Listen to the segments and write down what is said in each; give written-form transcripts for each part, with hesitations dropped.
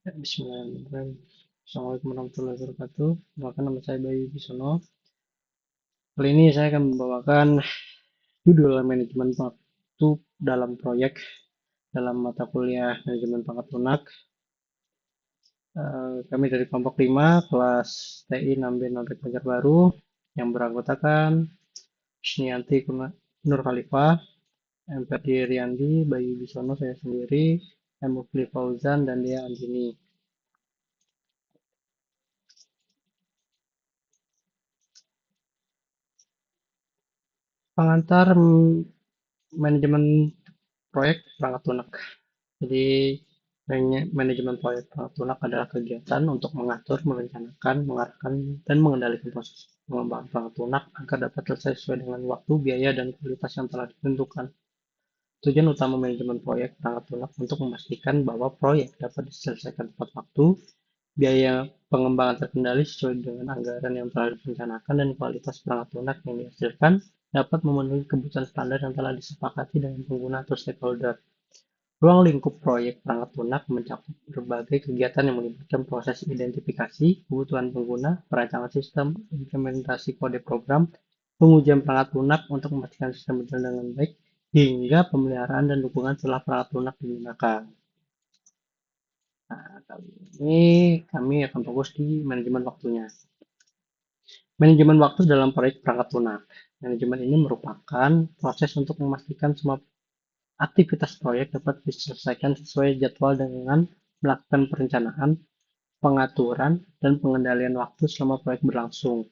Bismillahirrahmanirrahim. Assalamualaikum warahmatullahi wabarakatuh. Perkenalkan, nama saya Bayu Bisono. Kali ini saya akan membawakan judul manajemen waktu dalam proyek dalam mata kuliah manajemen pangkat lunak. Kami dari kelompok 5 kelas TI 6B Nodrek Banjarbaru yang beranggotakan Isnianti Nur Khalifah, Ferdi Riyandi, Bayu Bisono, saya sendiri, Mufli Fauzan, dan Dia Andini. Pengantar manajemen proyek perangkat lunak. Jadi manajemen proyek perangkat lunak adalah kegiatan untuk mengatur, merencanakan, mengarahkan, dan mengendalikan proses pengembangan perangkat lunak agar dapat selesai sesuai dengan waktu, biaya, dan kualitas yang telah ditentukan. Tujuan utama manajemen proyek perangkat lunak untuk memastikan bahwa proyek dapat diselesaikan tepat waktu, biaya pengembangan terkendali sesuai dengan anggaran yang telah direncanakan, dan kualitas perangkat lunak yang dihasilkan dapat memenuhi kebutuhan standar yang telah disepakati dengan pengguna atau stakeholder. Ruang lingkup proyek perangkat lunak mencakup berbagai kegiatan yang melibatkan proses identifikasi kebutuhan pengguna, perancangan sistem, implementasi kode program, pengujian perangkat lunak untuk memastikan sistem berjalan dengan baik, hingga pemeliharaan dan dukungan setelah perangkat lunak digunakan. Nah, kali ini kami akan fokus di manajemen waktunya. Manajemen waktu dalam proyek perangkat lunak. Manajemen ini merupakan proses untuk memastikan semua aktivitas proyek dapat diselesaikan sesuai jadwal dengan melakukan perencanaan, pengaturan, dan pengendalian waktu selama proyek berlangsung.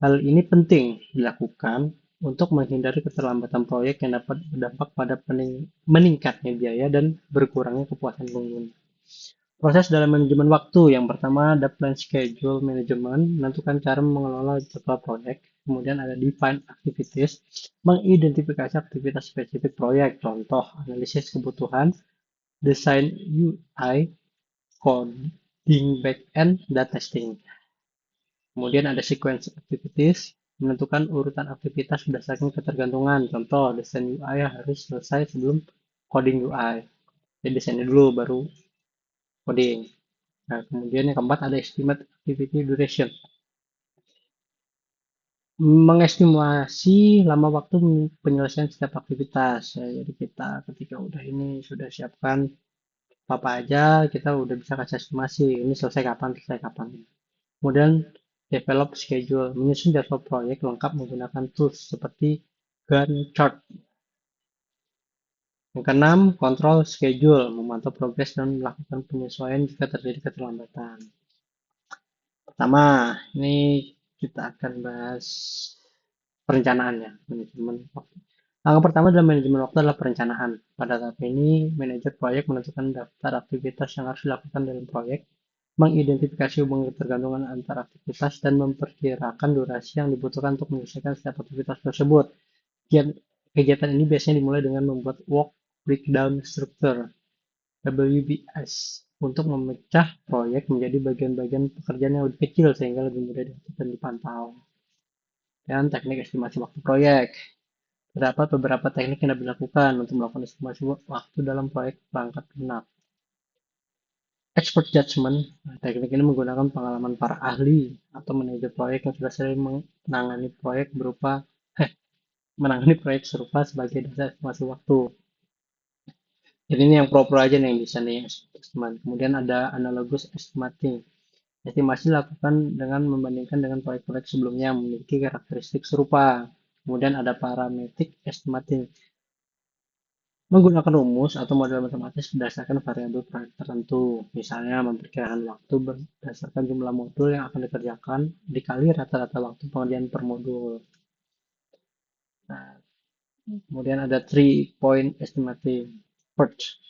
Hal ini penting dilakukan untuk menghindari keterlambatan proyek yang dapat berdampak pada meningkatnya biaya dan berkurangnya kepuasan pengguna. Proses dalam manajemen waktu. Yang pertama ada plan schedule management, menentukan cara mengelola jadwal proyek. Kemudian ada define activities, mengidentifikasi aktivitas spesifik proyek. Contoh, analisis kebutuhan, desain UI, coding backend, dan testing. Kemudian ada sequence activities, menentukan urutan aktivitas berdasarkan ketergantungan. Contoh, desain UI harus selesai sebelum coding UI. Jadi desainnya dulu, baru coding. Nah, kemudian yang keempat ada estimate activity duration. Mengestimasi lama waktu penyelesaian setiap aktivitas. Ya, jadi kita ketika udah ini sudah siapkan apa aja, kita udah bisa kasih estimasi. Ini selesai kapan, selesai kapan. Kemudian develop schedule, menyusun jadwal proyek lengkap menggunakan tools seperti Gantt chart. Yang keenam, kontrol schedule, memantau progres dan melakukan penyesuaian jika terjadi keterlambatan. Pertama, ini kita akan bahas perencanaannya, manajemen waktu. Langkah pertama dalam manajemen waktu adalah perencanaan. Pada tahap ini, manajer proyek menentukan daftar aktivitas yang harus dilakukan dalam proyek, mengidentifikasi hubungan ketergantungan antar aktivitas, dan memperkirakan durasi yang dibutuhkan untuk menyelesaikan setiap aktivitas tersebut. Kegiatan ini biasanya dimulai dengan membuat work breakdown structure (WBS) untuk memecah proyek menjadi bagian-bagian pekerjaan yang lebih kecil sehingga lebih mudah diatur dan dipantau. Dan teknik estimasi waktu proyek. Terdapat beberapa teknik yang dapat dilakukan untuk melakukan estimasi waktu dalam proyek perangkat lunak. Expert judgment. Teknik ini menggunakan pengalaman para ahli atau manajer proyek yang sudah sering menangani proyek serupa sebagai dasar estimasi waktu. Jadi ini yang pro-pro aja nih yang bisa nih estimasi. Kemudian ada analogous estimating. Estimasi dilakukan dengan membandingkan dengan proyek-proyek sebelumnya yang memiliki karakteristik serupa. Kemudian ada parametric estimating. Menggunakan rumus atau model matematis berdasarkan variabel proyek tertentu. Misalnya memperkirakan waktu berdasarkan jumlah modul yang akan dikerjakan dikali rata-rata waktu pengerjaan per modul. Nah, kemudian ada 3-point estimating approach.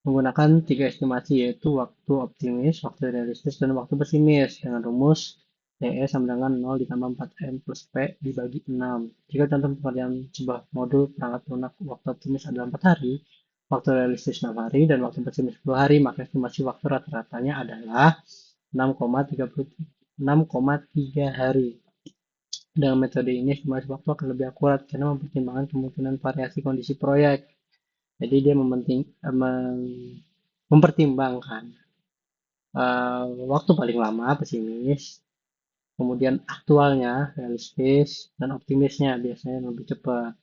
Menggunakan 3 estimasi yaitu waktu optimis, waktu realistis, dan waktu pesimis dengan rumus TE sama dengan 0 ditambah 4M plus P dibagi 6. Jika contoh pengerjaan sebuah modul perangkat lunak waktu optimis adalah 4 hari, waktu realistis 6 hari, dan waktu pesimis 10 hari, maka estimasi waktu rata-ratanya adalah 6,3 hari. Dengan metode ini, estimasi waktu akan lebih akurat karena mempertimbangkan kemungkinan variasi kondisi proyek. Jadi dia mempertimbangkan Waktu paling lama pesimis, kemudian aktualnya realistis, dan optimisnya biasanya lebih cepat.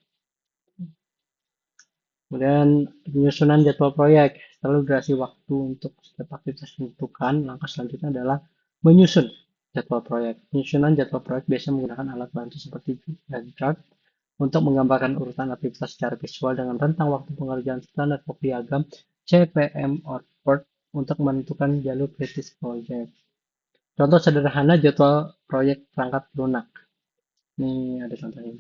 Kemudian penyusunan jadwal proyek. Setelah durasi waktu untuk setiap aktivitas ditentukan, langkah selanjutnya adalah menyusun jadwal proyek. Penyusunan jadwal proyek biasanya menggunakan alat bantu seperti Gantt chart untuk menggambarkan urutan aktivitas secara visual dengan rentang waktu pengerjaan standar atau diagram CPM output untuk menentukan jalur kritis proyek. Contoh sederhana jadwal proyek perangkat lunak. Ini ada contohnya.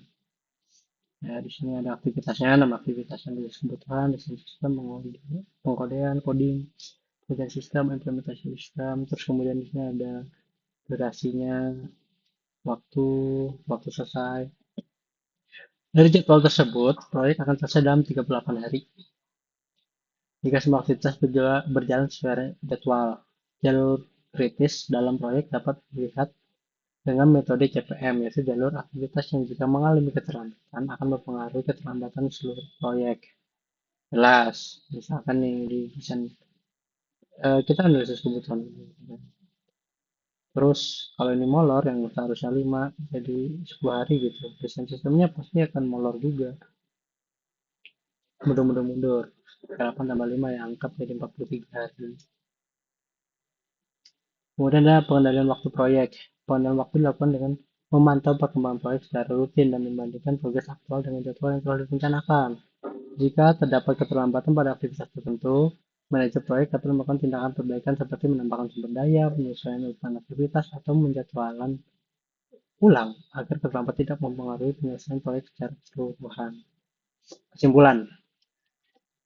Ya, di sini ada aktivitasnya, nama aktivitasnya tulis kebutuhan, desain sistem, pengkodean, coding, kemudian sistem, implementasi sistem, terus kemudian di sini ada durasinya, waktu, waktu selesai. Dari jadwal tersebut, proyek akan selesai dalam 38 hari. Jika semua aktivitas berjalan sesuai jadwal, jalur kritis dalam proyek dapat dilihat dengan metode CPM, yaitu jalur aktivitas yang jika mengalami keterlambatan akan mempengaruhi keterlambatan seluruh proyek. Jelas, misalkan nih di desain kita analisis kebutuhan. Terus kalau ini molor yang seharusnya 5 jadi 10 hari gitu. Desain sistemnya pasti akan molor juga. Mundur-mundur-mundur. 8 tambah 5 ya angkat jadi 43 hari. Kemudian ada pengendalian waktu proyek. Pengendalian waktu dilakukan dengan memantau perkembangan proyek secara rutin dan membandingkan progres aktual dengan jadwal yang telah direncanakan. Jika terdapat keterlambatan pada aktivitas tertentu, manajer proyek dapat melakukan tindakan perbaikan seperti menambahkan sumber daya, penyesuaian urutan aktivitas, atau menjadwalan ulang agar keterlambatan tidak mempengaruhi penyelesaian proyek secara keseluruhan. Kesimpulan,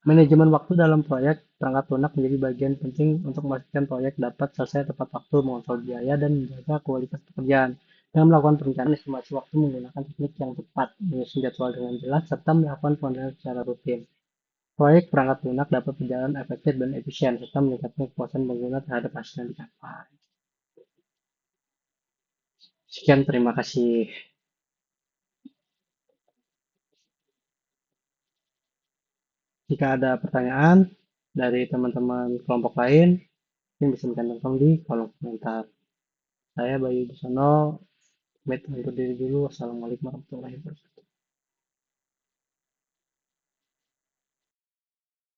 manajemen waktu dalam proyek perangkat lunak menjadi bagian penting untuk memastikan proyek dapat selesai tepat waktu, mengontrol biaya, dan menjaga kualitas pekerjaan. Dengan melakukan perencanaan estimasi waktu menggunakan teknik yang tepat, menyusun jadwal dengan jelas, serta melakukan pengendalian secara rutin. Proyek perangkat lunak dapat berjalan efektif dan efisien, serta meningkatkan kepuasan pengguna terhadap hasil yang dicapai. Sekian, terima kasih. Jika ada pertanyaan dari teman-teman kelompok lain, mungkin bisa dicantumkan di kolom komentar. Saya Bayu Busono, pamit undur diri dulu. Wassalamualaikum warahmatullahi wabarakatuh.